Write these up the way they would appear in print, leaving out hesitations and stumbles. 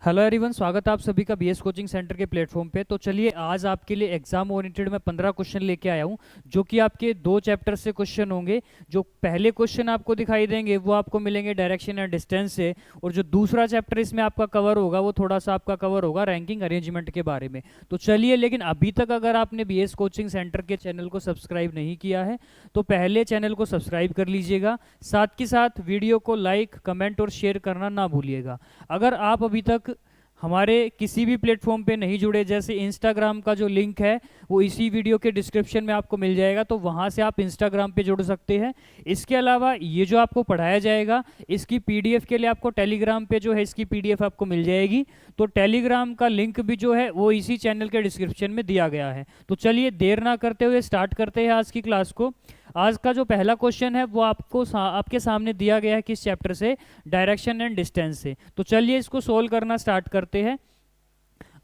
Hello everyone, स्वागत है आप सभी का बीएस कोचिंग सेंटर के प्लेटफॉर्म पे। तो चलिए आज आपके लिए एग्जाम ओरिएंटेड में 15 क्वेश्चन लेके आया हूँ, जो कि आपके दो चैप्टर से क्वेश्चन होंगे। जो पहले क्वेश्चन आपको दिखाई देंगे वो आपको मिलेंगे डायरेक्शन एंड डिस्टेंस से, और जो दूसरा चैप्टर इसमें आपका कवर होगा वो थोड़ा सा आपका कवर होगा रैंकिंग अरेंजमेंट के बारे में। तो चलिए, लेकिन अभी तक अगर आपने बीएस कोचिंग सेंटर के चैनल को सब्सक्राइब नहीं किया है तो पहले चैनल को सब्सक्राइब कर लीजिएगा, साथ के साथ वीडियो को लाइक, कमेंट और शेयर करना ना भूलिएगा। अगर आप अभी तक हमारे किसी भी प्लेटफॉर्म पे नहीं जुड़े, जैसे इंस्टाग्राम का जो लिंक है वो इसी वीडियो के डिस्क्रिप्शन में आपको मिल जाएगा, तो वहाँ से आप इंस्टाग्राम पे जुड़ सकते हैं। इसके अलावा ये जो आपको पढ़ाया जाएगा इसकी पीडीएफ के लिए आपको टेलीग्राम पे जो है इसकी पीडीएफ आपको मिल जाएगी। तो टेलीग्राम का लिंक भी जो है वो इसी चैनल के डिस्क्रिप्शन में दिया गया है। तो चलिए देर ना करते हुए स्टार्ट करते हैं आज की क्लास को। आज का जो पहला क्वेश्चन है वो आपके सामने दिया गया है किस चैप्टर से, डायरेक्शन एंड डिस्टेंस से। तो चलिए इसको सोल्व करना स्टार्ट करते हैं।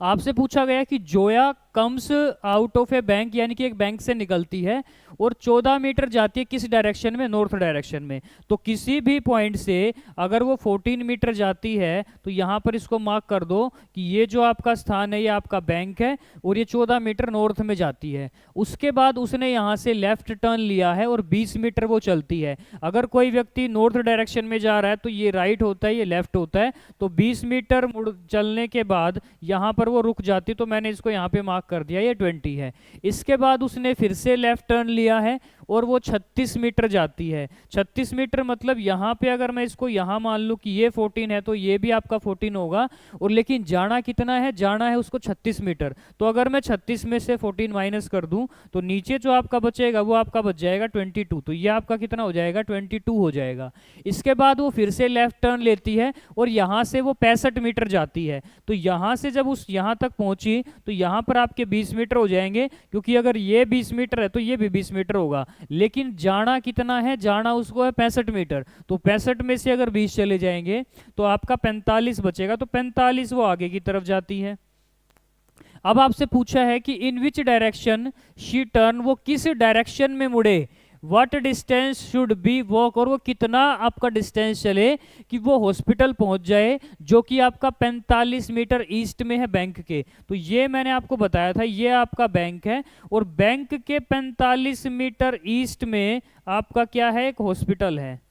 आपसे पूछा गया कि Zoya comes out of A bank, यानी कि एक बैंक से निकलती है और 14 मीटर जाती है किस डायरेक्शन में, नॉर्थ डायरेक्शन में। तो किसी भी पॉइंट से अगर वो 14 मीटर जाती है तो यहाँ पर इसको मार्क कर दो कि ये जो आपका स्थान है ये आपका बैंक है और ये 14 मीटर नॉर्थ में जाती है। उसके बाद उसने यहाँ से लेफ्ट टर्न लिया है और 20 मीटर वो चलती है। अगर कोई व्यक्ति नॉर्थ डायरेक्शन में जा रहा है तो ये राइट होता है, ये लेफ्ट होता है। तो 20 मीटर मुड़ चलने के बाद यहाँ पर वो रुक जाती, तो मैंने इसको यहाँ पे मार्क कर दिया, ये 20 है। इसके बाद उसने फिर से लेफ्ट टर्न लिया है और वो 36 मीटर जाती है। 36 मीटर मतलब यहाँ पे अगर मैं इसको यहाँ मान लूँ कि ये 14 है तो ये भी आपका 14 होगा, और लेकिन जाना कितना है, जाना है उसको 36 मीटर। तो अगर मैं 36 में से 14 माइनस कर दूं तो नीचे जो आपका बचेगा वो आपका बच जाएगा 22। तो ये आपका कितना हो जाएगा, 22 हो जाएगा। इसके बाद वो फिर से लेफ्ट टर्न लेती है और यहाँ से वो 65 मीटर जाती है। तो यहाँ से जब उस यहाँ तक पहुंची तो यहाँ पर आपके 20 मीटर हो जाएंगे, क्योंकि अगर ये 20 मीटर है तो ये भी 20 मीटर होगा। लेकिन जाना कितना है, जाना उसको है 65 मीटर। तो 65 में से अगर 20 चले जाएंगे तो आपका 45 बचेगा। तो 45 वो आगे की तरफ जाती है। अब आपसे पूछा है कि इन विच डायरेक्शन शी टर्न, वो किस डायरेक्शन में मुड़े। What distance should be walk, और वो कितना आपका डिस्टेंस चले कि वो हॉस्पिटल पहुंच जाए, जो कि आपका 45 मीटर ईस्ट में है बैंक के। तो ये मैंने आपको बताया था, ये आपका बैंक है और बैंक के 45 मीटर ईस्ट में आपका क्या है, एक हॉस्पिटल है।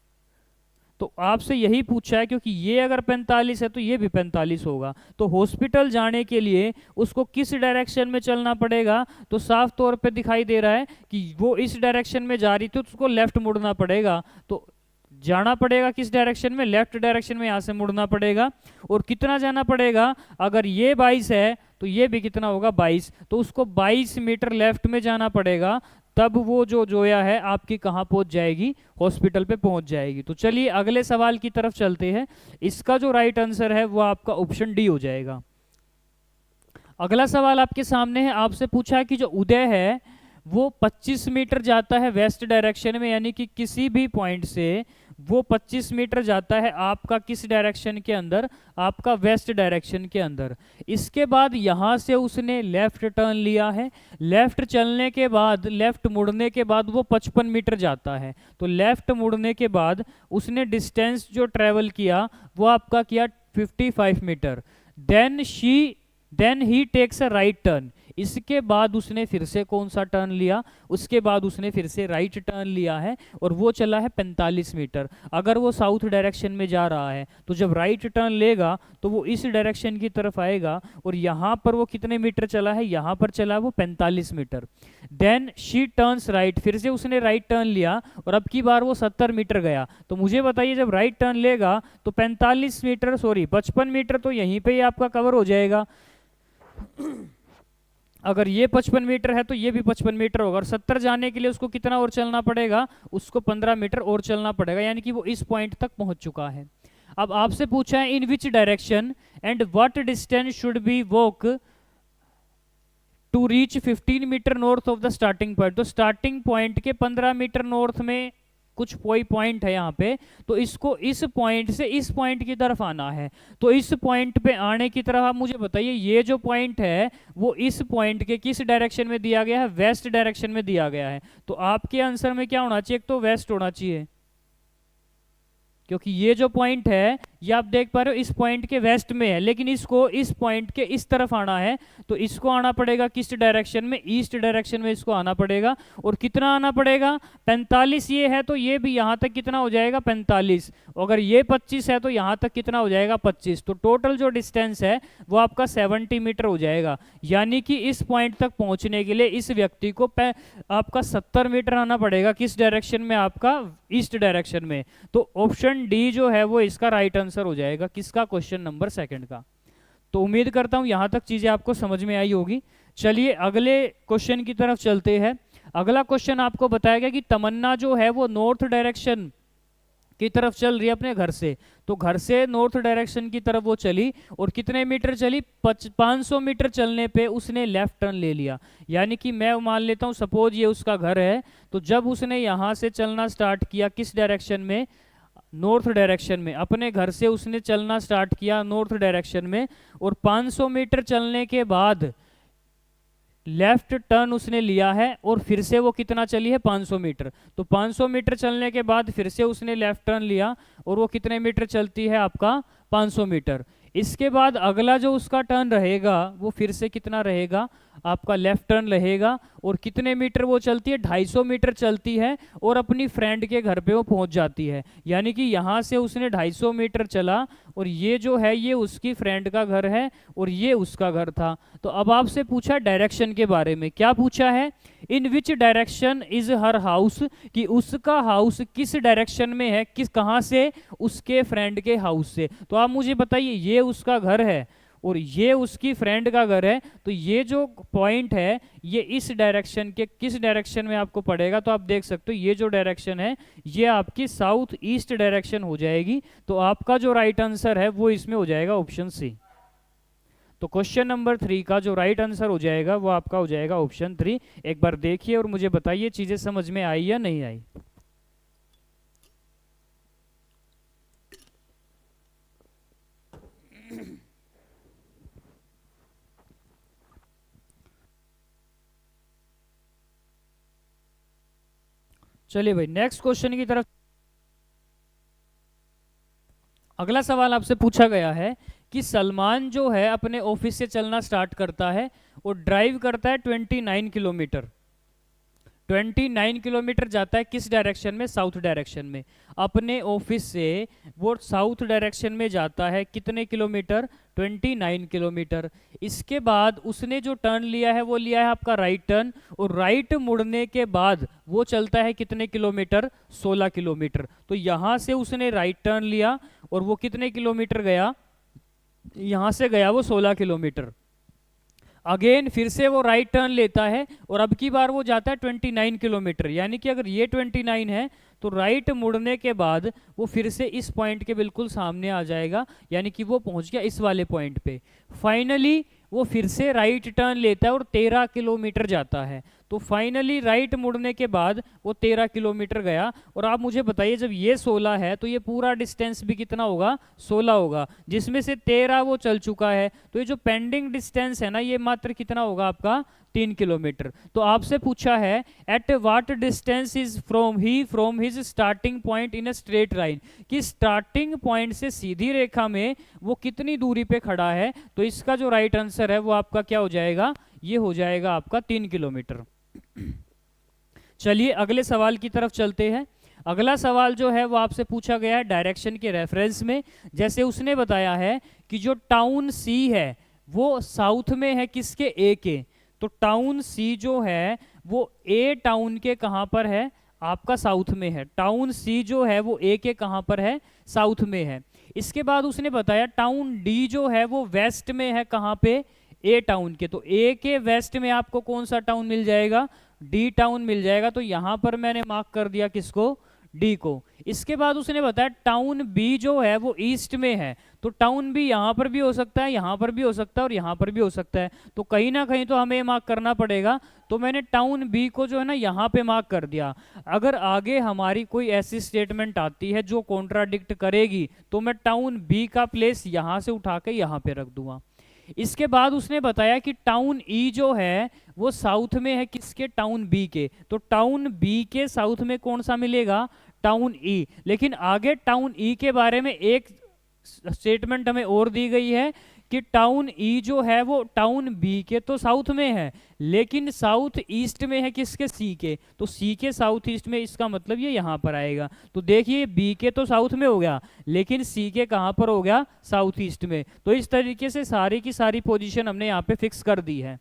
तो आपसे यही पूछा है, क्योंकि ये अगर 45 है तो ये भी 45 होगा। तो हॉस्पिटल जाने के लिए उसको किस डायरेक्शन में चलना पड़ेगा, तो साफ तौर पे दिखाई दे रहा है कि वो इस डायरेक्शन में जा रही थी तो उसको लेफ्ट मुड़ना पड़ेगा। तो जाना पड़ेगा किस डायरेक्शन में, लेफ्ट डायरेक्शन में, यहाँ से मुड़ना पड़ेगा। और कितना जाना पड़ेगा, अगर ये 22 है तो ये भी कितना होगा, 22। तो उसको 22 मीटर लेफ्ट में जाना पड़ेगा, तब वो जो जोया है आपकी कहाँ पहुंच जाएगी, हॉस्पिटल पे पहुंच जाएगी। तो चलिए अगले सवाल की तरफ चलते हैं। इसका जो राइट आंसर है वो आपका ऑप्शन डी हो जाएगा। अगला सवाल आपके सामने है। आपसे पूछा है कि जो उदय है वो 25 मीटर जाता है वेस्ट डायरेक्शन में, यानी कि किसी भी पॉइंट से वो 25 मीटर जाता है आपका किस डायरेक्शन के अंदर, आपका वेस्ट डायरेक्शन के अंदर। इसके बाद यहाँ से उसने लेफ्ट टर्न लिया है। लेफ्ट चलने के बाद, लेफ्ट मुड़ने के बाद वो 55 मीटर जाता है। तो लेफ्ट मुड़ने के बाद उसने डिस्टेंस जो ट्रेवल किया वो आपका किया 55 metre. Then he takes a right turn. इसके बाद उसने फिर से कौन सा टर्न लिया, उसके बाद उसने फिर से राइट टर्न लिया है और वो चला है 45 मीटर। अगर वो साउथ डायरेक्शन में जा रहा है तो जब राइट टर्न लेगा तो वो इस डायरेक्शन की तरफ आएगा, और यहाँ पर वो कितने मीटर चला है, यहाँ पर चला है वो 45 metre. Then she turns right, फिर से उसने राइट टर्न लिया और अब की बार वो 70 मीटर गया। तो मुझे बताइए जब राइट टर्न लेगा तो 45 मीटर, सॉरी 55 मीटर तो यहीं पे ही आपका कवर हो जाएगा। अगर ये 55 मीटर है तो ये भी 55 मीटर होगा, और 70 जाने के लिए उसको कितना और चलना पड़ेगा, उसको 15 मीटर और चलना पड़ेगा, यानी कि वो इस पॉइंट तक पहुंच चुका है। अब आपसे पूछा है in which direction and what distance should be walk to reach 15 metre north of the starting point. तो स्टार्टिंग पॉइंट के 15 मीटर नॉर्थ में कुछ कोई पॉइंट है यहाँ पे, तो इसको इस पॉइंट से इस पॉइंट की तरफ आना है। तो इस पॉइंट पे आने की तरफ आप मुझे बताइए, ये जो पॉइंट है वो इस पॉइंट के किस डायरेक्शन में दिया गया है, वेस्ट डायरेक्शन में दिया गया है। तो आपके आंसर में क्या होना चाहिए, एक तो वेस्ट होना चाहिए, क्योंकि ये जो पॉइंट है ये आप देख पा रहे हो इस पॉइंट के वेस्ट में है, लेकिन इसको इस पॉइंट के इस तरफ आना है, तो इसको आना पड़ेगा किस डायरेक्शन में, ईस्ट डायरेक्शन में इसको आना पड़ेगा। और कितना आना पड़ेगा, 45 ये है तो ये भी यहाँ तक कितना हो जाएगा 45, अगर ये 25 है तो यहाँ तक कितना हो जाएगा 25, तो टोटल जो डिस्टेंस है वो आपका 70 मीटर हो जाएगा। यानी कि इस पॉइंट तक पहुंचने के लिए इस व्यक्ति को आपका 70 मीटर आना पड़ेगा किस डायरेक्शन में, आपका ईस्ट डायरेक्शन में। तो ऑप्शन डी जो है वो इसका राइट आंसर हो जाएगा, किसका, क्वेश्चन नंबर 2 का। तो उम्मीद करता हूं यहां तक चीजें आपको समझ में आई होगी। चलिए अगले क्वेश्चन की तरफ चलते हैं। अगला क्वेश्चन आपको बताया गया कि तमन्ना जो है वो नॉर्थ डायरेक्शन की तरफ चल रही है अपने घर से, तो घर से नॉर्थ डायरेक्शन की तरफ वो चली और कितने मीटर चली, 500 मीटर चलने पे उसने लेफ्ट टर्न ले लिया। यानी कि मैं मान लेता हूँ सपोज ये उसका घर है, तो जब उसने यहाँ से चलना स्टार्ट किया किस डायरेक्शन में, नॉर्थ डायरेक्शन में, अपने घर से उसने चलना स्टार्ट किया नॉर्थ डायरेक्शन में, और 500 मीटर चलने के बाद लेफ्ट टर्न उसने लिया है और फिर से वो कितना चली है 500 मीटर। तो 500 मीटर चलने के बाद फिर से उसने लेफ्ट टर्न लिया और वो कितने मीटर चलती है आपका 500 मीटर। इसके बाद अगला जो उसका टर्न रहेगा वो फिर से कितना रहेगा आपका लेफ्ट टर्न रहेगा, और कितने मीटर वो चलती है 250 मीटर चलती है और अपनी फ्रेंड के घर पे वो पहुंच जाती है। यानी कि यहाँ से उसने 250 मीटर चला और ये जो है ये उसकी फ्रेंड का घर है और ये उसका घर था। तो अब आपसे पूछा डायरेक्शन के बारे में, क्या पूछा है, in which direction is her house, कि उसका हाउस किस डायरेक्शन में है, किस कहाँ से, उसके फ्रेंड के हाउस से। तो आप मुझे बताइए ये उसका घर है और ये उसकी फ्रेंड का घर है, तो ये जो पॉइंट है ये इस डायरेक्शन के किस डायरेक्शन में आपको पड़ेगा। तो आप देख सकते हो ये जो डायरेक्शन है ये आपकी साउथ ईस्ट डायरेक्शन हो जाएगी। तो आपका जो राइट आंसर है वो इसमें हो जाएगा ऑप्शन सी। तो क्वेश्चन नंबर 3 का जो राइट आंसर हो जाएगा वो आपका हो जाएगा ऑप्शन 3। एक बार देखिए और मुझे बताइए चीजें समझ में आई या नहीं आई। चलिए भाई नेक्स्ट क्वेश्चन की तरफ। अगला सवाल आपसे पूछा गया है कि सलमान जो है अपने ऑफिस से चलना स्टार्ट करता है और ड्राइव करता है 29 किलोमीटर। 29 किलोमीटर जाता है किस डायरेक्शन में, साउथ डायरेक्शन में। अपने ऑफिस से वो साउथ डायरेक्शन में जाता है कितने किलोमीटर, 29 किलोमीटर। इसके बाद उसने जो टर्न लिया है वो लिया है आपका राइट टर्न, और राइट मुड़ने के बाद वो चलता है कितने किलोमीटर, 16 किलोमीटर। तो यहाँ से उसने राइट टर्न लिया और वो कितने किलोमीटर गया, यहाँ से गया वो 16 किलोमीटर। अगेन फिर से वो राइट टर्न लेता है और अब की बार वो जाता है 29 किलोमीटर। यानी कि अगर ये 29 है तो राइट मुड़ने के बाद वो फिर से इस पॉइंट के बिल्कुल सामने आ जाएगा, यानी कि वो पहुंच गया इस वाले पॉइंट पे। फाइनली वो फिर से राइट टर्न लेता है और 13 किलोमीटर जाता है। तो फाइनली राइट मुड़ने के बाद वो 13 किलोमीटर गया। और आप मुझे बताइए जब ये 16 है तो ये पूरा डिस्टेंस भी कितना होगा, 16 होगा, जिसमें से 13 वो चल चुका है। तो ये जो पेंडिंग डिस्टेंस है ना ये मात्र कितना होगा आपका 3 किलोमीटर। तो आपसे पूछा है at what distance is from his starting point in a straight line, कि स्टार्टिंग पॉइंट से सीधी रेखा में वो कितनी दूरी पे खड़ा है। तो इसका जो राइट आंसर है वो आपका क्या हो जाएगा, ये हो जाएगा आपका 3 किलोमीटर। चलिए अगले सवाल की तरफ चलते हैं। अगला सवाल जो है वो आपसे पूछा गया है डायरेक्शन के रेफरेंस में। जैसे उसने बताया है कि जो टाउन सी है वो साउथ में है किसके, ए के। तो टाउन सी जो है वो ए टाउन के कहां पर है, आपका साउथ में है। टाउन सी जो है वो ए के कहां पर है, साउथ में है। इसके बाद उसने बताया टाउन डी जो है वो वेस्ट में है, कहां पे, ए टाउन के। तो ए के वेस्ट में आपको कौन सा टाउन मिल जाएगा, डी टाउन मिल जाएगा। तो यहां पर मैंने मार्क कर दिया किसको, डी को। इसके बाद उसने बताया टाउन बी जो है वो ईस्ट में है। तो टाउन बी यहां पर भी हो सकता है, यहां पर भी हो सकता है और यहां पर भी हो सकता है। तो कहीं ना कहीं तो हमें मार्क करना पड़ेगा। तो मैंने टाउन बी को जो है ना यहां पे मार्क कर दिया। अगर आगे हमारी कोई ऐसी स्टेटमेंट आती है जो कॉन्ट्राडिक्ट करेगी तो मैं टाउन बी का प्लेस यहां से उठा के यहां पे रख दूंगा। इसके बाद उसने बताया कि टाउन ई जो है वो साउथ में है किसके, टाउन बी के। तो टाउन बी के साउथ में कौन सा मिलेगा, टाउन ई। लेकिन आगे टाउन ई के बारे में एक स्टेटमेंट हमें और दी गई है कि टाउन ई जो है वो टाउन बी के तो साउथ में है, लेकिन साउथ ईस्ट में है किसके, सी के, तो सी के साउथ ईस्ट में, इसका मतलब ये यहाँ पर आएगा। तो देखिए बी के तो साउथ में हो गया, लेकिन सी के कहाँ पर हो गया, साउथ ईस्ट में। तो इस तरीके से सारी की सारी पोजीशन हमने यहाँ पे फिक्स कर दी है।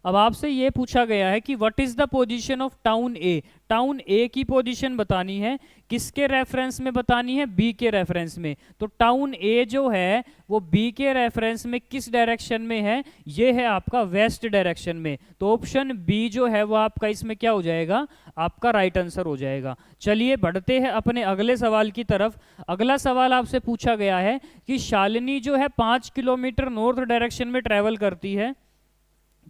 अब आपसे ये पूछा गया है कि what is the position of town A, town A की पोजीशन बतानी है, किसके रेफरेंस में बतानी है, बी के रेफरेंस में। तो टाउन ए जो है वो बी के रेफरेंस में किस डायरेक्शन में है, ये है आपका वेस्ट डायरेक्शन में। तो ऑप्शन बी जो है वो आपका इसमें क्या हो जाएगा, आपका राइट आंसर हो जाएगा। चलिए बढ़ते हैं अपने अगले सवाल की तरफ। अगला सवाल आपसे पूछा गया है कि शालिनी जो है 5 किलोमीटर नॉर्थ डायरेक्शन में ट्रेवल करती है।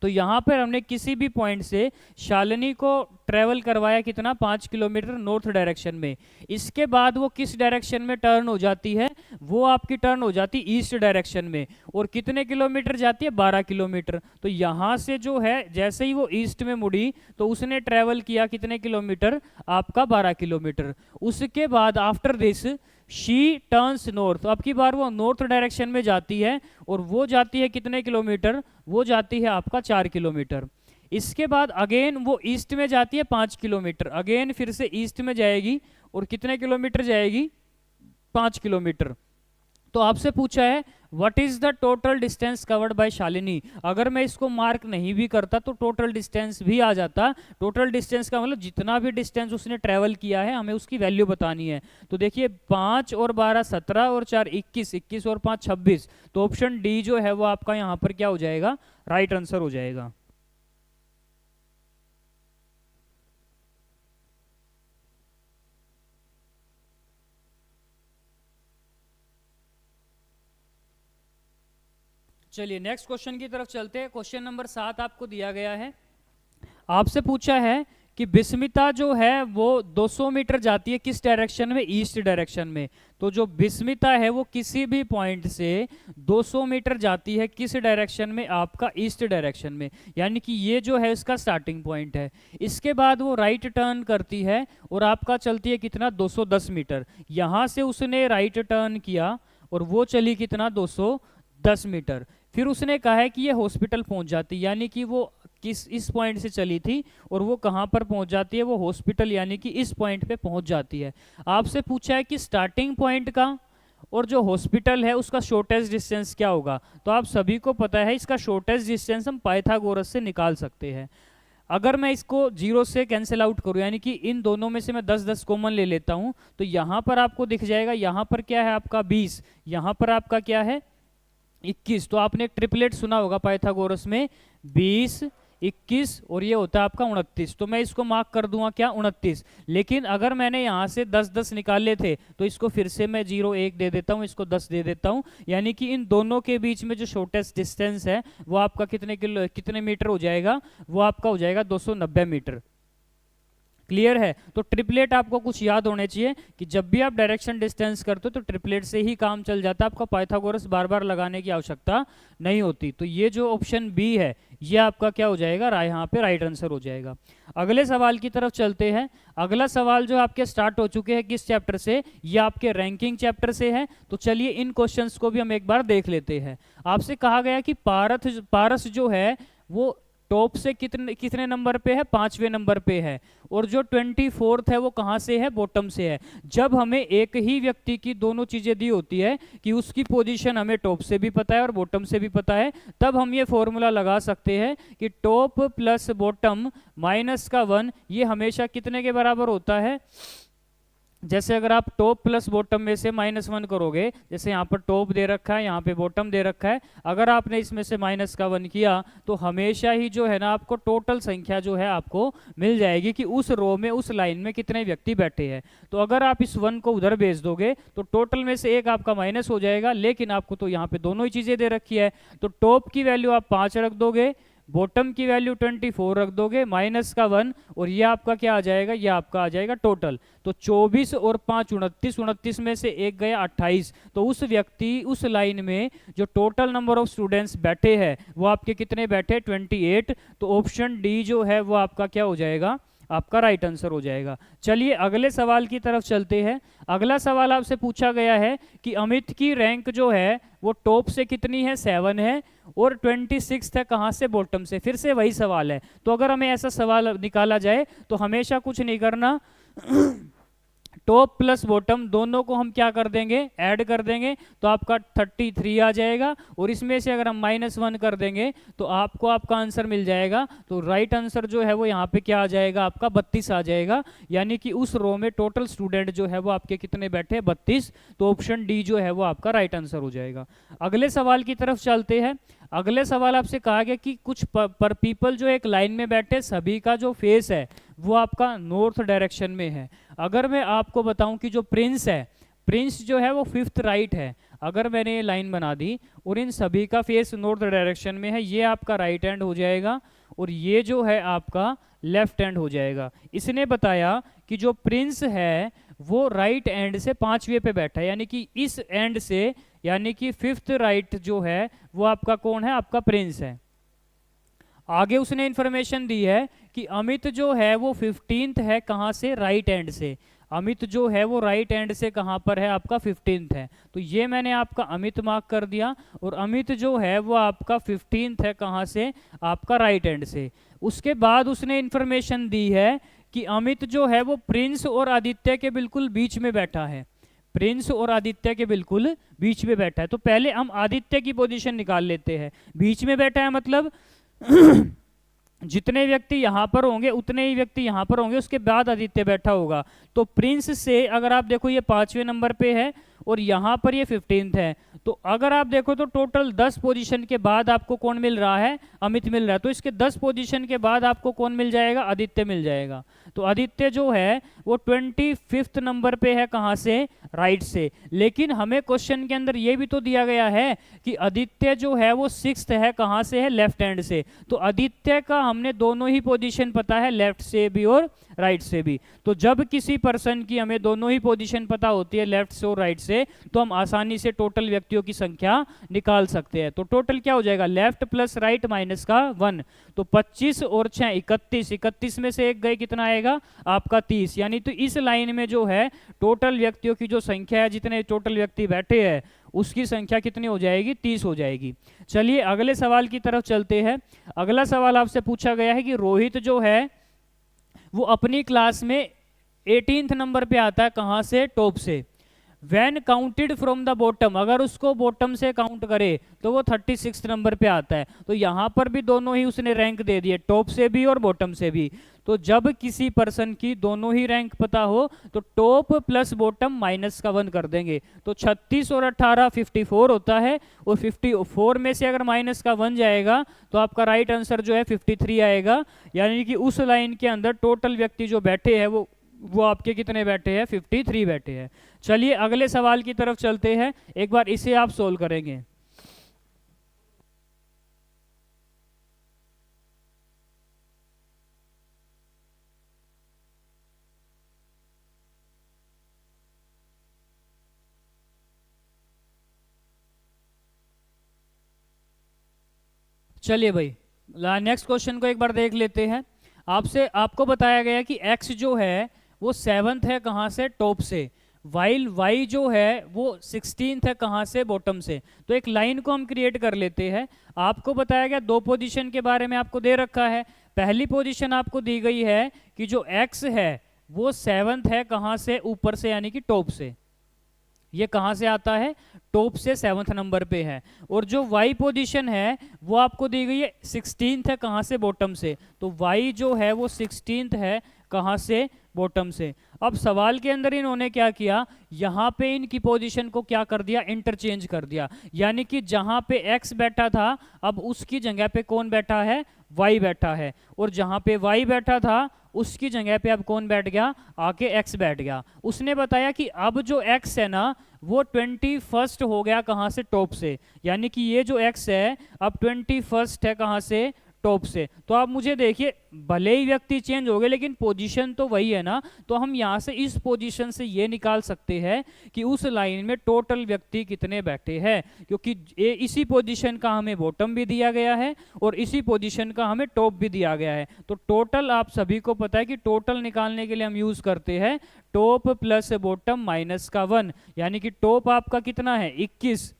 तो यहाँ पर हमने किसी भी पॉइंट से शालिनी को ट्रेवल करवाया कितना, 5 किलोमीटर नॉर्थ डायरेक्शन में। इसके बाद वो किस डायरेक्शन में टर्न हो जाती है, वो आपकी टर्न हो जाती है ईस्ट डायरेक्शन में। और कितने किलोमीटर जाती है, 12 किलोमीटर। तो यहाँ से जो है जैसे ही वो ईस्ट में मुड़ी तो उसने ट्रेवल किया कितने किलोमीटर, आपका 12 किलोमीटर। उसके बाद after this she turns north, अब की बार वो नॉर्थ डायरेक्शन में जाती है और वो जाती है कितने किलोमीटर, वो जाती है आपका 4 किलोमीटर। इसके बाद अगेन वो ईस्ट में जाती है 5 किलोमीटर, अगेन फिर से ईस्ट में जाएगी और कितने किलोमीटर जाएगी, 5 किलोमीटर। तो आपसे पूछा है what is the total distance covered by Shalini. अगर मैं इसको मार्क नहीं भी करता तो टोटल डिस्टेंस भी आ जाता। टोटल डिस्टेंस का मतलब जितना भी डिस्टेंस उसने ट्रेवल किया है हमें उसकी वैल्यू बतानी है। तो देखिए 5 और 12 17 और 4 21, 21 और 5 26। तो ऑप्शन डी जो है वो आपका यहाँ पर क्या हो जाएगा, राइट आंसर हो जाएगा। चलिए नेक्स्ट क्वेश्चन की तरफ चलते हैं। क्वेश्चन नंबर 7 आपको दिया गया है। आपसे पूछा है कि बिस्मिता जो है वो 200 मीटर जाती है किस डायरेक्शन में, ईस्ट डायरेक्शन में। तो जो बिस्मिता है वो किसी भी पॉइंट से 200 मीटर जाती है किस डायरेक्शन में, आपका ईस्ट डायरेक्शन में, यानी कि ये जो है इसका स्टार्टिंग पॉइंट है। इसके बाद वो राइट टर्न करती है और आपका चलती है कितना, 210 मीटर। यहाँ से उसने राइट टर्न किया और वो चली कितना, 210 मीटर। फिर उसने कहा है कि ये हॉस्पिटल पहुंच जाती है, यानी कि वो किस इस पॉइंट से चली थी और वो कहाँ पर पहुंच जाती है, वो हॉस्पिटल यानी कि इस पॉइंट पे पहुंच जाती है। आपसे पूछा है कि स्टार्टिंग पॉइंट का और जो हॉस्पिटल है उसका शॉर्टेस्ट डिस्टेंस क्या होगा। तो आप सभी को पता है इसका शॉर्टेस्ट डिस्टेंस हम पाइथागोरस से निकाल सकते हैं। अगर मैं इसको 0 से कैंसिल आउट करूं, यानी कि इन दोनों में से मैं 10-10 कॉमन ले लेता हूं, तो यहाँ पर आपको दिख जाएगा, यहाँ पर क्या है आपका 20, यहाँ पर आपका क्या है 21। तो आपने एक ट्रिपलेट सुना होगा पाइथागोरस में, 20 21 और ये होता है आपका 29। तो मैं इसको मार्क कर दूंगा क्या, 29। लेकिन अगर मैंने यहाँ से 10-10 निकाले थे तो इसको फिर से मैं 0 1 दे देता हूँ, इसको 10 दे देता हूँ। यानी कि इन दोनों के बीच में जो शॉर्टेस्ट डिस्टेंस है वो आपका कितने मीटर हो जाएगा, वो आपका हो जाएगा 290 मीटर। क्लियर है। तो ट्रिपलेट आपको कुछ याद होने चाहिए कि जब भी आप डायरेक्शन डिस्टेंस करते हो तो ट्रिपलेट से ही काम चल जाता है, आपका पाइथागोरस बार बार लगाने की आवश्यकता नहीं होती। तो ये जो ऑप्शन बी है ये आपका क्या हो जाएगा, यहाँ पे राइट आंसर हो जाएगा। अगले सवाल की तरफ चलते हैं। अगला सवाल जो आपके स्टार्ट हो चुके हैं किस चैप्टर से, ये आपके रैंकिंग चैप्टर से है। तो चलिए इन क्वेश्चंस को भी हम एक बार देख लेते हैं। आपसे कहा गया कि पारस जो है वो टॉप से कितने नंबर पे है, 5वें नंबर पे है। और जो 24th है वो कहाँ से है, बॉटम से है। जब हमें एक ही व्यक्ति की दोनों चीजें दी होती है कि उसकी पोजीशन हमें टॉप से भी पता है और बॉटम से भी पता है, तब हम ये फॉर्मूला लगा सकते हैं कि टॉप प्लस बॉटम माइनस का 1 ये हमेशा कितने के बराबर होता है। जैसे अगर आप टॉप प्लस बॉटम में से -1 करोगे, जैसे यहाँ पर टॉप दे रखा है, यहाँ पे बॉटम दे रखा है, अगर आपने इसमें से माइनस का 1 किया तो हमेशा ही जो है ना आपको टोटल संख्या जो है आपको मिल जाएगी कि उस रो में उस लाइन में कितने व्यक्ति बैठे हैं। तो अगर आप इस 1 को उधर भेज दोगे तो टोटल में से एक आपका माइनस हो जाएगा, लेकिन आपको तो यहाँ पे दोनों ही चीजें दे रखी है। तो टॉप की वैल्यू आप 5 रख दोगे, बॉटम की वैल्यू 24 रख दोगे, माइनस का 1 और ये आपका क्या आ जाएगा, ये आपका आ जाएगा टोटल। तो 24 और 5 29, 29 में से एक गया 28। तो उस व्यक्ति उस लाइन में जो टोटल नंबर ऑफ स्टूडेंट्स बैठे हैं वो आपके कितने बैठे, 28। तो ऑप्शन डी जो है वो आपका क्या हो जाएगा, आपका राइट आंसर हो जाएगा। चलिए अगले सवाल की तरफ चलते हैं। अगला सवाल आपसे पूछा गया है कि अमित की रैंक जो है वो टॉप से कितनी है, 7 है, और 26 है कहाँ से, बॉटम से। फिर से वही सवाल है। तो अगर हमें ऐसा सवाल निकाला जाए तो हमेशा कुछ नहीं करना, टॉप प्लस बॉटम दोनों को हम क्या कर देंगे, ऐड कर देंगे, तो आपका 33 आ जाएगा। और इसमें से अगर हम -1 कर देंगे तो आपको आपका आंसर मिल जाएगा। तो राइट आंसर जो है वो यहाँ पे क्या आ जाएगा, आपका 32 आ जाएगा। यानी कि उस रो में टोटल स्टूडेंट जो है वो आपके कितने बैठे हैं, 32। तो ऑप्शन डी जो है वो आपका राइट आंसर हो जाएगा। अगले सवाल की तरफ चलते हैं। अगले सवाल आपसे कहा गया कि कुछ पर पीपल जो एक लाइन में बैठे, सभी का जो फेस है वो आपका नॉर्थ डायरेक्शन में है। अगर मैं आपको बताऊं कि जो प्रिंस है, प्रिंस जो है वो 5th राइट है। अगर मैंने ये लाइन बना दी और इन सभी का फेस नॉर्थ डायरेक्शन में है, ये आपका राइट हैंड हो जाएगा और ये जो है आपका लेफ्ट हैंड हो जाएगा। इसने बताया कि जो प्रिंस है वो राइट एंड से 5वें पे बैठा है, यानी कि इस एंड से, यानी कि 5th राइट जो है वो आपका कौन है, आपका प्रिंस है। आगे उसने इंफॉर्मेशन दी है कि अमित जो है वो 15th है कहाँ से, राइट एंड से। अमित जो है वो राइट एंड से कहाँ पर है, आपका 15th है। तो ये मैंने आपका अमित मार्क कर दिया। और अमित जो है वो आपका 15th है कहाँ से, आपका राइट एंड से। उसके बाद उसने इंफॉर्मेशन दी है कि अमित जो है वो प्रिंस और आदित्य के बिल्कुल बीच में बैठा है। प्रिंस और आदित्य के बिल्कुल बीच में बैठा है। तो पहले हम आदित्य की पोजीशन निकाल लेते हैं। बीच में बैठा है मतलब जितने व्यक्ति यहां पर होंगे उतने ही व्यक्ति यहां पर होंगे, उसके बाद आदित्य बैठा होगा। तो प्रिंस से अगर आप देखो ये 5वें नंबर पे है और यहां पर ये 15th है। तो अगर आप देखो तो टोटल 10 पोजीशन के बाद आपको कौन मिल रहा है, अमित मिल रहा है। तो इसके 10 पोजीशन के बाद आपको कौन मिल जाएगा, आदित्य मिल जाएगा। तो आदित्य जो है वो 25th नंबर पे है कहाँ से, राइट से। लेकिन हमें क्वेश्चन के अंदर ये भी तो दिया गया है कि आदित्य जो है वो 6th है कहाँ से है, लेफ्ट हैंड से। तो आदित्य का हमने दोनों ही पोजीशन पता है, लेफ्ट से भी और राइट से भी। तो जब किसी पर्सन की हमें दोनों ही पोजीशन पता होती है, लेफ्ट से और राइट से, तो हम आसानी से टोटल व्यक्तियों की संख्या निकाल सकते हैं। तो टोटल क्या हो जाएगा, लेफ्ट प्लस राइट माइनस का 1। तो 25 और 6 31, 31 में से एक गए, कितना आएगा आपका 30। यानी तो इस लाइन में जो है टोटल व्यक्तियों की जो संख्या है, जितने टोटल व्यक्ति बैठे हैं उसकी संख्या कितनी हो जाएगी, 30 हो जाएगी। चलिए अगले सवाल की तरफ चलते हैं। अगला सवाल आपसे पूछा गया है कि रोहित जो है वो अपनी क्लास में 18th नंबर पे आता है कहाँ से, टॉप से। When counted from the bottom, अगर उसको बॉटम से काउंट करे तो वो 36 नंबर पे आता है। तो यहाँ पर भी दोनों ही उसने रैंक दे दिए, टॉप से भी और बॉटम से भी। तो जब किसी पर्सन की दोनों ही रैंक पता हो तो टॉप प्लस बॉटम माइनस का 1 कर देंगे। तो 36 और 18 54 होता है, और 54 में से अगर माइनस का 1 जाएगा तो आपका राइट आंसर जो है 53 आएगा। यानी कि उस लाइन के अंदर टोटल व्यक्ति जो बैठे हैं वो आपके कितने बैठे हैं, 53 बैठे हैं। चलिए अगले सवाल की तरफ चलते हैं। एक बार इसे आप सोल्व करेंगे। चलिए भाई नेक्स्ट क्वेश्चन को एक बार देख लेते हैं। आपको बताया गया कि x जो है वो 7th है कहाँ से, टॉप से, वाइल y जो है वो 16th है कहाँ से, बॉटम से। तो एक लाइन को हम क्रिएट कर लेते हैं। आपको बताया गया 2 पोजीशन के बारे में आपको दे रखा है। पहली पोजीशन आपको दी गई है कि जो x है वो 7th है कहाँ से, ऊपर से, यानी कि टॉप से। ये कहाँ से आता है, टॉप से 7th नंबर पे है। और जो y पोजीशन है वो आपको दी गई है 16th है कहाँ से, बॉटम से। तो y जो है वो 16th है कहाँ से, बॉटम से। अब सवाल के अंदर इन्होंने क्या किया, यहाँ पे इनकी पोजीशन को क्या कर दिया, इंटरचेंज कर दिया। यानी कि जहाँ पे x बैठा था अब उसकी जगह पे कौन बैठा है, y बैठा है। और जहाँ पे y बैठा था उसकी जगह पे अब कौन बैठ गया, आके x बैठ गया। उसने बताया कि अब जो x है ना वो 21st हो गया कहाँ से, टॉप से। यानी कि ये जो x है अब 21st है कहाँ से, टॉप से। तो आप मुझे देखिए, भले ही व्यक्ति चेंज हो गए लेकिन पोजीशन तो वही है ना, तो हम यहाँ से इस पोजीशन से ये निकाल सकते हैं कि उस लाइन में टोटल व्यक्ति कितने बैठे हैं, क्योंकि इसी पोजीशन का हमें बॉटम भी दिया गया है और इसी पोजीशन का हमें टॉप भी दिया गया है। तो टोटल आप सभी को पता है कि टोटल निकालने के लिए हम यूज करते हैं टॉप प्लस बॉटम माइनस का 1, यानी कि टॉप आपका कितना है 21,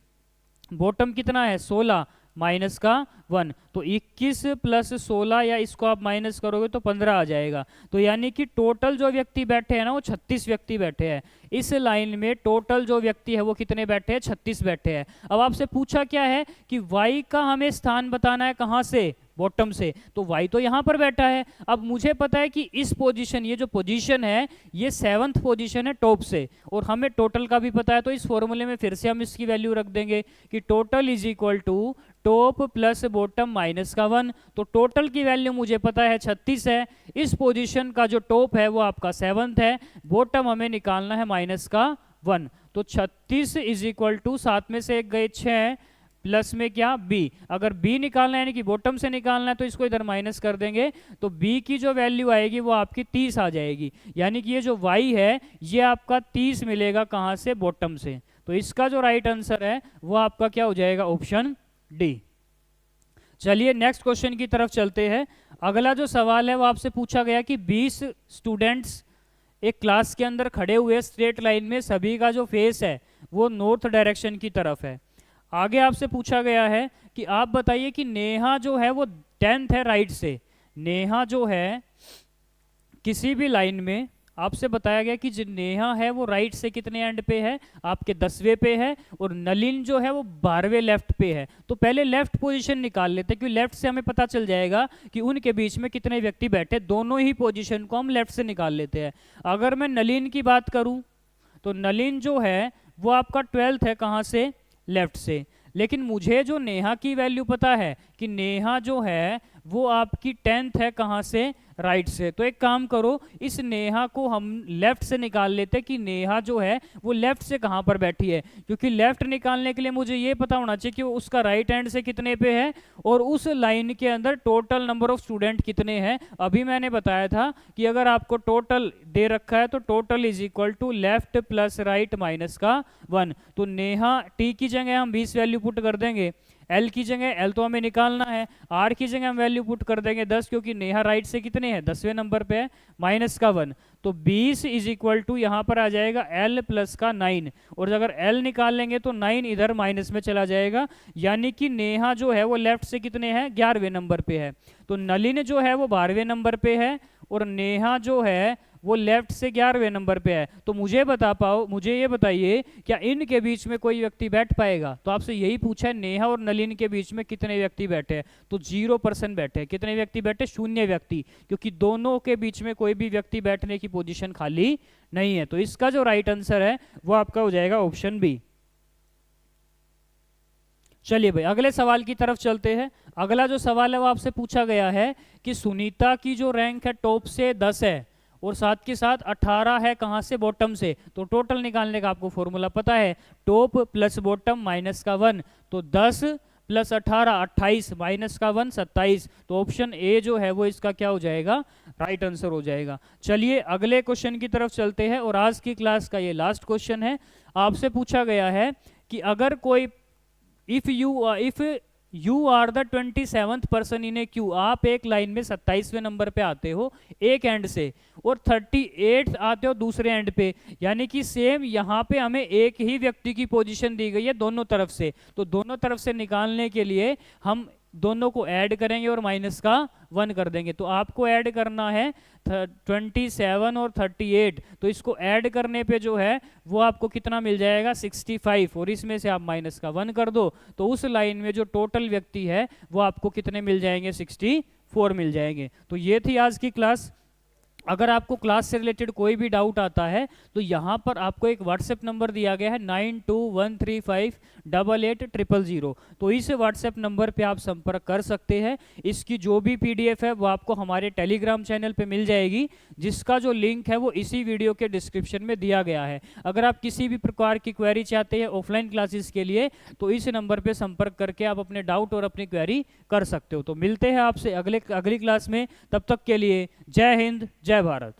बॉटम कितना है 16 माइनस का 1, तो 21 प्लस 16 या इसको आप माइनस करोगे तो 15 आ जाएगा। तो यानी कि टोटल जो व्यक्ति बैठे हैं ना वो 36 व्यक्ति बैठे हैं। इस लाइन में टोटल जो व्यक्ति है वो कितने बैठे हैं 36 बैठे हैं। अब आपसे पूछा क्या है कि y का हमें स्थान बताना है, कहाँ से, बॉटम से, तो y तो यहाँ पर बैठा है। अब मुझे पता है कि इस पोजीशन, ये जो पोजीशन है ये 7th पोजीशन है टॉप से, और हमें टोटल का भी पता है, तो इस फॉर्मूले में फिर से हम इसकी वैल्यू रख देंगे कि total is equal to top plus bottom minus का 1। तो टोटल की वैल्यू मुझे पता है 36 है, इस पोजीशन का जो टॉप है वो आपका 7th है, बॉटम हमें निकालना है माइनस का 1। तो 36 इज इक्वल टू 7 में से 1 गए 6 प्लस में क्या b, अगर b निकालना है यानी कि बॉटम से निकालना है तो इसको इधर माइनस कर देंगे, तो b की जो वैल्यू आएगी वो आपकी 30 आ जाएगी, यानी कि ये जो y है ये आपका 30 मिलेगा कहाँ से, बॉटम से। तो इसका जो राइट आंसर है वो आपका क्या हो जाएगा, ऑप्शन डी। चलिए नेक्स्ट क्वेश्चन की तरफ चलते हैं। अगला जो सवाल है वो आपसे पूछा गया कि 20 स्टूडेंट्स एक क्लास के अंदर खड़े हुए स्ट्रेट लाइन में, सभी का जो फेस है वो नॉर्थ डायरेक्शन की तरफ है। आगे आपसे पूछा गया है कि आप बताइए कि नेहा जो है वो 10th है राइट से, नेहा जो है किसी भी लाइन में आपसे बताया गया कि जो नेहा है वो राइट से कितने एंड पे है, आपके 10वें पे है, और नलिन जो है वो 12वें लेफ्ट पे है। तो पहले लेफ्ट पोजीशन निकाल लेते हैं, क्योंकि लेफ्ट से हमें पता चल जाएगा कि उनके बीच में कितने व्यक्ति बैठे, दोनों ही पोजीशन को हम लेफ्ट से निकाल लेते हैं। अगर मैं नलिन की बात करूं तो नलिन जो है वो आपका 12th है, कहाँ से, लेफ्ट से। लेकिन मुझे जो नेहा की वैल्यू पता है कि नेहा जो है वो आपकी 10th है, कहाँ से, राइट से। तो एक काम करो, इस नेहा को हम लेफ्ट से निकाल लेते कि नेहा जो है वो लेफ्ट से कहाँ पर बैठी है, क्योंकि लेफ्ट निकालने के लिए मुझे ये पता होना चाहिए कि वो उसका राइट हैंड से कितने पे है और उस लाइन के अंदर टोटल नंबर ऑफ स्टूडेंट कितने हैं। अभी मैंने बताया था कि अगर आपको टोटल दे रखा है तो total is equal to left plus right minus का 1। तो नेहा टी की जगह हम 20 वैल्यू पुट कर देंगे, एल की जगह, एल तो हमें निकालना है, आर की जगह हम वैल्यू पुट कर देंगे 10, क्योंकि नेहा राइट से कितने हैं, 10वें नंबर पे है, माइनस का 1। तो 20 इज इक्वल टू यहाँ पर आ जाएगा एल प्लस का 9, और अगर एल निकाल लेंगे तो 9 इधर माइनस में चला जाएगा, यानी कि नेहा जो है वो लेफ्ट से कितने हैं, 11वें नंबर पे है। तो नलिन जो है वो 12वें नंबर पे है और नेहा जो है वो लेफ्ट से 11वें नंबर पे है। तो मुझे ये बताइए क्या इनके बीच में कोई व्यक्ति बैठ पाएगा? तो आपसे यही पूछा है, नेहा और नलिन के बीच में कितने व्यक्ति बैठे हैं, तो 0% बैठे। कितने व्यक्ति बैठे? 0 व्यक्ति, क्योंकि दोनों के बीच में कोई भी व्यक्ति बैठने की पोजीशन खाली नहीं है। तो इसका जो राइट आंसर है वो आपका हो जाएगा ऑप्शन बी। चलिए भाई अगले सवाल की तरफ चलते हैं। अगला जो सवाल है वो आपसे पूछा गया है कि सुनीता की जो रैंक है टॉप से 10 है और साथ के साथ 18 है, कहाँ से, बॉटम से। तो टोटल निकालने का आपको फॉर्मूला पता है, टॉप प्लस बॉटम माइनस का 1। तो 10 प्लस 18 28 माइनस का 1 27। तो ऑप्शन ए जो है वो इसका क्या हो जाएगा, राइट आंसर हो जाएगा। चलिए अगले क्वेश्चन की तरफ चलते हैं और आज की क्लास का ये लास्ट क्वेश्चन है। आपसे पूछा गया है कि अगर कोई if you are the 27th person in a queue, आप एक लाइन में 27वें नंबर पे आते हो एक एंड से और 38 आते हो दूसरे एंड पे, यानी कि सेम यहाँ पे हमें एक ही व्यक्ति की पोजीशन दी गई है दोनों तरफ से। तो दोनों तरफ से निकालने के लिए हम दोनों को ऐड करेंगे और माइनस का 1 कर देंगे। तो आपको ऐड करना है 27 और 38, तो इसको ऐड करने पे जो है वो आपको कितना मिल जाएगा 65, और इसमें से आप माइनस का 1 कर दो तो उस लाइन में जो टोटल व्यक्ति है वो आपको कितने मिल जाएंगे 64 मिल जाएंगे। तो ये थी आज की क्लास। अगर आपको क्लास से रिलेटेड कोई भी डाउट आता है तो यहाँ पर आपको एक व्हाट्सएप नंबर दिया गया है 9213588000। तो इस व्हाट्सएप नंबर पे आप संपर्क कर सकते हैं। इसकी जो भी पीडीएफ है वो आपको हमारे टेलीग्राम चैनल पे मिल जाएगी, जिसका जो लिंक है वो इसी वीडियो के डिस्क्रिप्शन में दिया गया है। अगर आप किसी भी प्रकार की क्वेरी चाहते हैं ऑफलाइन क्लासेस के लिए तो इस नंबर पे संपर्क करके आप अपने डाउट और अपनी क्वेरी कर सकते हो। तो मिलते हैं आपसे अगली क्लास में, तब तक के लिए जय हिंद जय भारत।